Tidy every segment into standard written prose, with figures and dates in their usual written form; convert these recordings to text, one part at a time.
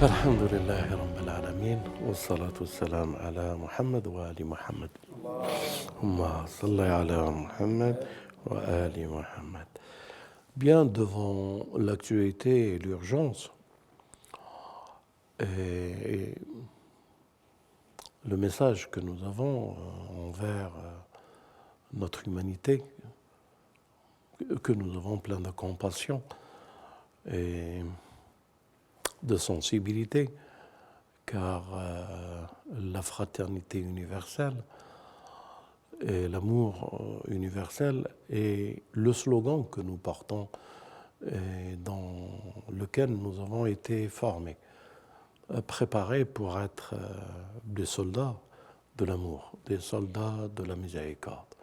الحمد لله رب العالمين والصلاة والسلام على محمد وآل محمد اللهم صل على Muhammad wa Ali Muhammad. Bien devant l'actualité et l'urgence et le message que nous avons envers notre humanité, que nous avons plein de compassion et de sensibilité, car la fraternité universelle et l'amour universel est le slogan que nous portons et dans lequel nous avons été formés, préparés pour être des soldats de l'amour, des soldats de la miséricorde,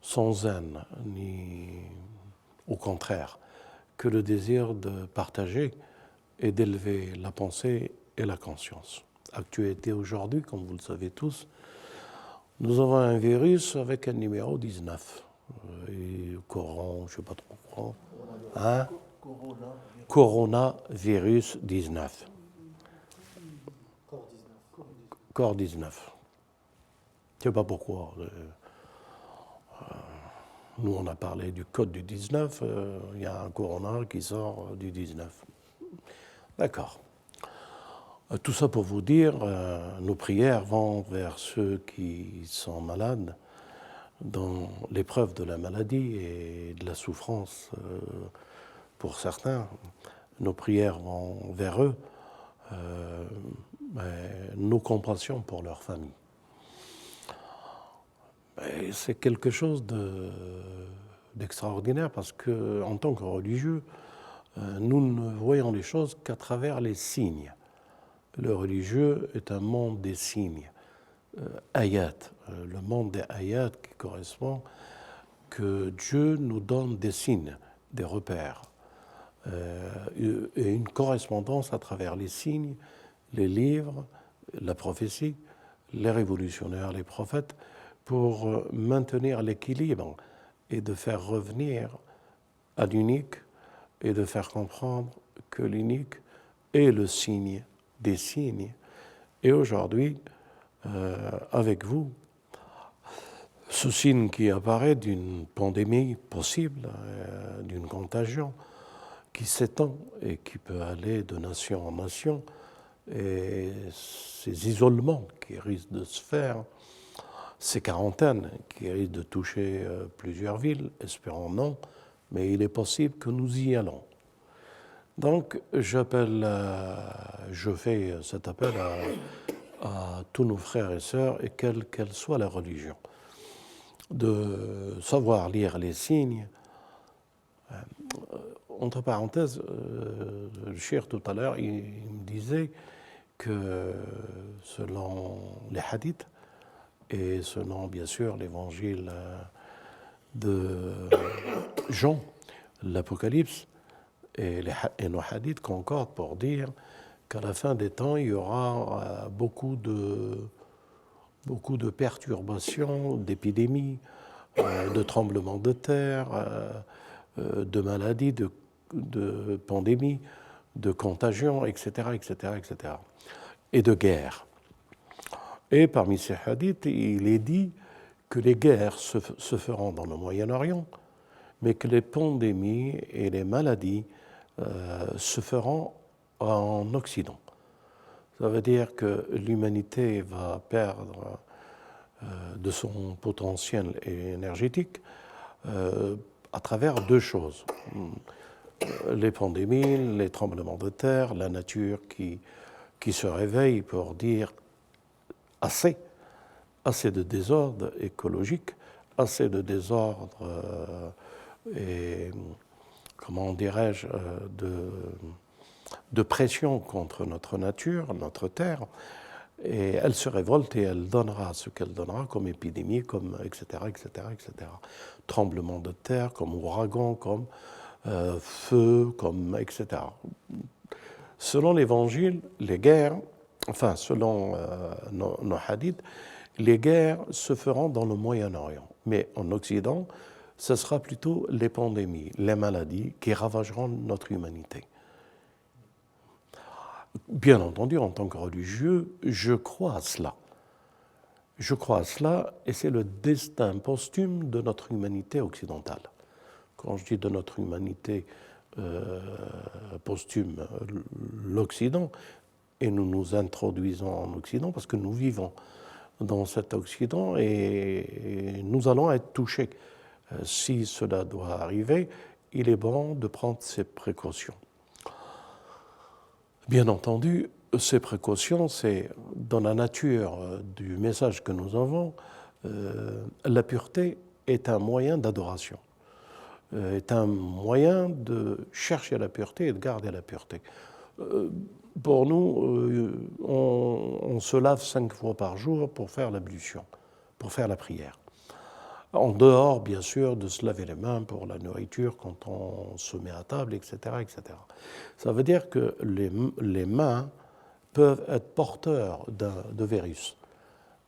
sans haine, ni au contraire, que le désir de partager et d'élever la pensée et la conscience. Actualité aujourd'hui, comme vous le savez tous, nous avons un virus avec un numéro 19. Et Coran, je ne sais pas trop quoi. Hein? Coronavirus 19. Corps 19. Je ne sais pas pourquoi. Nous, on a parlé du code du 19. Il y a un corona qui sort du 19. D'accord. Tout ça pour vous dire, nos prières vont vers ceux qui sont malades dans l'épreuve de la maladie et de la souffrance pour certains. Nos prières vont vers eux, nos compassions pour leur famille. Et c'est quelque chose d'extraordinaire parce qu'en tant que religieux, nous ne voyons les choses qu'à travers les signes. Le religieux est un monde des signes, ayat, le monde des ayat qui correspond que Dieu nous donne des signes, des repères, et une correspondance à travers les signes, les livres, la prophétie, les révolutionnaires, les prophètes, pour maintenir l'équilibre et de faire revenir à l'unique et de faire comprendre que l'unique est le signe des signes. Et aujourd'hui, avec vous, ce signe qui apparaît d'une pandémie possible, d'une contagion qui s'étend et qui peut aller de nation en nation, et ces isolements qui risquent de se faire, ces quarantaines qui risquent de toucher plusieurs villes, espérons non, mais il est possible que nous y allons. Donc, je fais cet appel à tous nos frères et sœurs, et quelle soit la religion, de savoir lire les signes. Entre parenthèses, le cheikh tout à l'heure, il me disait que selon les hadiths, et selon bien sûr l'évangile de Jean, l'Apocalypse, et nos hadiths concordent pour dire qu'à la fin des temps, il y aura beaucoup de perturbations, d'épidémies, de tremblements de terre, de maladies, de pandémies, de contagions, etc., etc., etc., et de guerres. Et parmi ces hadiths, il est dit que les guerres se feront dans le Moyen-Orient, mais que les pandémies et les maladies se feront en Occident. Ça veut dire que l'humanité va perdre de son potentiel énergétique à travers deux choses. Les pandémies, les tremblements de terre, la nature qui se réveille pour dire assez de désordre écologique, assez de désordre et, comment dirais-je, de pression contre notre nature, notre terre, et elle se révolte et elle donnera ce qu'elle donnera comme épidémie, comme etc., etc., etc. Tremblement de terre, comme ouragan, comme feu, comme etc. Selon l'Évangile, les guerres, enfin selon nos hadiths, les guerres se feront dans le Moyen-Orient, mais en Occident, ce sera plutôt les pandémies, les maladies qui ravageront notre humanité. Bien entendu, en tant que religieux, je crois à cela. Je crois à cela, et c'est le destin posthume de notre humanité occidentale. Quand je dis de notre humanité posthume, l'Occident, et nous nous introduisons en Occident parce que nous vivons dans cet Occident et nous allons être touchés. Si cela doit arriver, il est bon de prendre ses précautions. Bien entendu, ces précautions, c'est dans la nature du message que nous avons, la pureté est un moyen d'adoration, est un moyen de chercher la pureté et de garder la pureté. Pour nous, on se lave 5 fois par jour pour faire l'ablution, pour faire la prière. En dehors, bien sûr, de se laver les mains pour la nourriture quand on se met à table, etc., etc. Ça veut dire que les mains peuvent être porteurs de virus.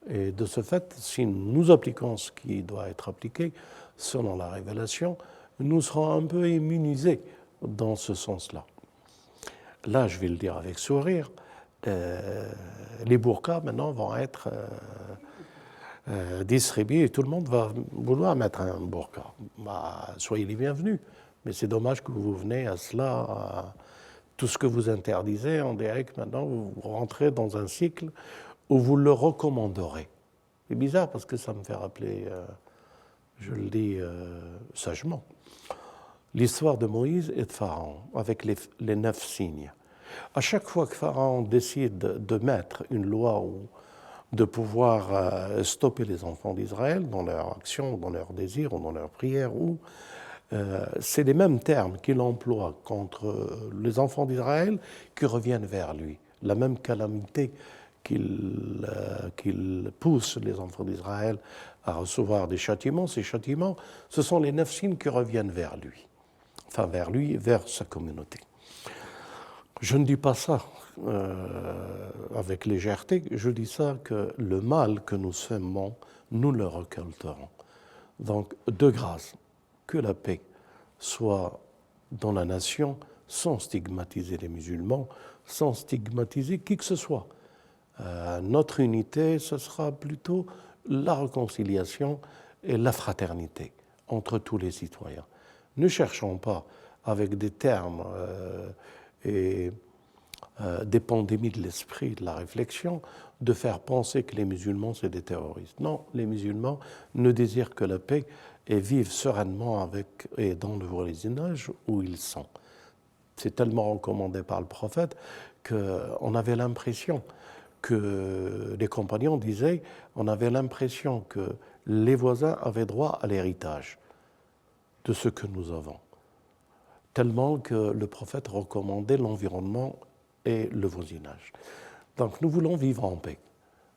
Et de ce fait, si nous appliquons ce qui doit être appliqué, selon la révélation, nous serons un peu immunisés dans ce sens-là. Là, je vais le dire avec sourire, les burqas maintenant vont être distribués et tout le monde va vouloir mettre un burqa. Soyez les bienvenus, mais c'est dommage que vous venez à cela, tout ce que vous interdisez, on dirait que maintenant vous rentrez dans un cycle où vous le recommanderez. C'est bizarre parce que ça me fait rappeler, je le dis sagement, l'histoire de Moïse et de Pharaon, avec les 9 signes. À chaque fois que Pharaon décide de mettre une loi ou de pouvoir stopper les enfants d'Israël dans leurs actions, dans leurs désirs ou dans leurs prières, c'est les mêmes termes qu'il emploie contre les enfants d'Israël qui reviennent vers lui. La même calamité qu'il pousse les enfants d'Israël à recevoir des châtiments, ces châtiments, ce sont les 9 signes qui reviennent vers lui. Enfin, vers lui, vers sa communauté. Je ne dis pas ça avec légèreté, je dis ça que le mal que nous semons, nous le récolterons. Donc, de grâce, que la paix soit dans la nation, sans stigmatiser les musulmans, sans stigmatiser qui que ce soit. Notre unité, ce sera plutôt la réconciliation et la fraternité entre tous les citoyens. Ne cherchons pas, avec des termes et des pandémies de l'esprit, de la réflexion, de faire penser que les musulmans, c'est des terroristes. Non, les musulmans ne désirent que la paix et vivent sereinement avec et dans le voisinage où ils sont. C'est tellement recommandé par le prophète qu'on avait l'impression que les compagnons disaient, on avait l'impression que les voisins avaient droit à l'héritage de ce que nous avons. Tellement que le prophète recommandait l'environnement et le voisinage. Donc nous voulons vivre en paix.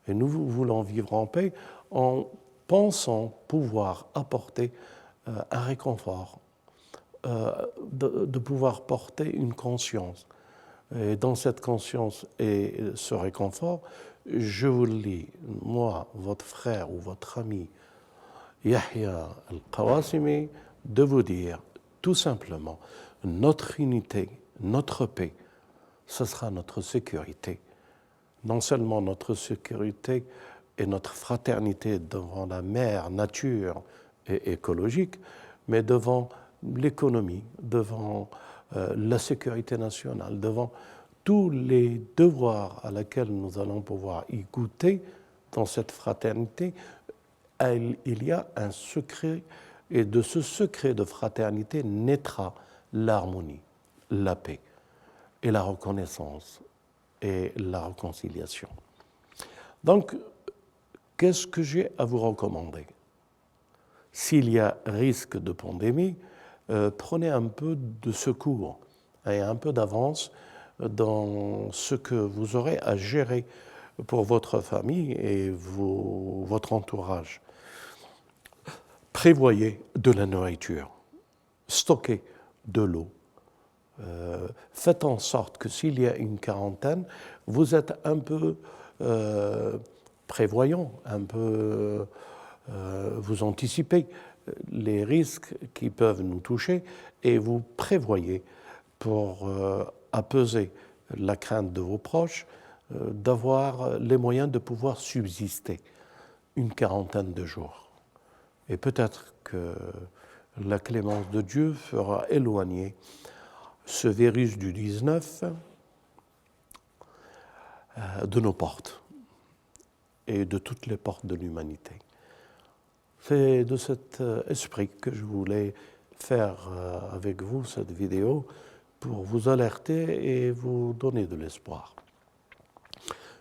Et nous voulons vivre en paix en pensant pouvoir apporter un réconfort, de pouvoir porter une conscience. Et dans cette conscience et ce réconfort, je vous le dis, moi, votre frère ou votre ami, Yahya al-Qawasimi, de vous dire tout simplement, notre unité, notre paix, ce sera notre sécurité. Non seulement notre sécurité et notre fraternité devant la mère nature et écologique, mais devant l'économie, devant la sécurité nationale, devant tous les devoirs à laquelle nous allons pouvoir y goûter dans cette fraternité, il y a un secret, et de ce secret de fraternité naîtra l'harmonie, la paix et la reconnaissance et la réconciliation. Donc, qu'est-ce que j'ai à vous recommander? S'il y a risque de pandémie, prenez un peu de secours et un peu d'avance dans ce que vous aurez à gérer pour votre famille et votre entourage. Prévoyez de la nourriture, stockez de l'eau. Faites en sorte que s'il y a une quarantaine, vous êtes un peu prévoyant, un peu vous anticipez les risques qui peuvent nous toucher et vous prévoyez pour apaiser la crainte de vos proches, d'avoir les moyens de pouvoir subsister une quarantaine de jours. Et peut-être que la clémence de Dieu fera éloigner ce virus du 19 de nos portes et de toutes les portes de l'humanité. C'est de cet esprit que je voulais faire avec vous cette vidéo pour vous alerter et vous donner de l'espoir.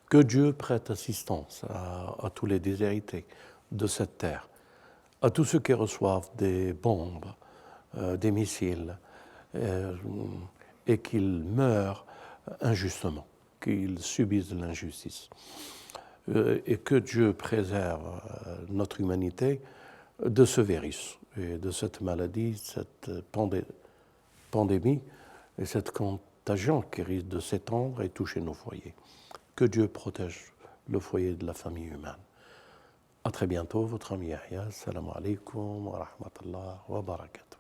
Que Dieu prête assistance à tous les déshérités de cette terre, à tous ceux qui reçoivent des bombes, des missiles, et qu'ils meurent injustement, qu'ils subissent de l'injustice. Et que Dieu préserve notre humanité de ce virus et de cette maladie, cette pandémie et cette contagion qui risque de s'étendre et toucher nos foyers. Que Dieu protège le foyer de la famille humaine. À très bientôt, votre ami Yahya. Assalamu alaikum wa rahmatullah wa barakatuh.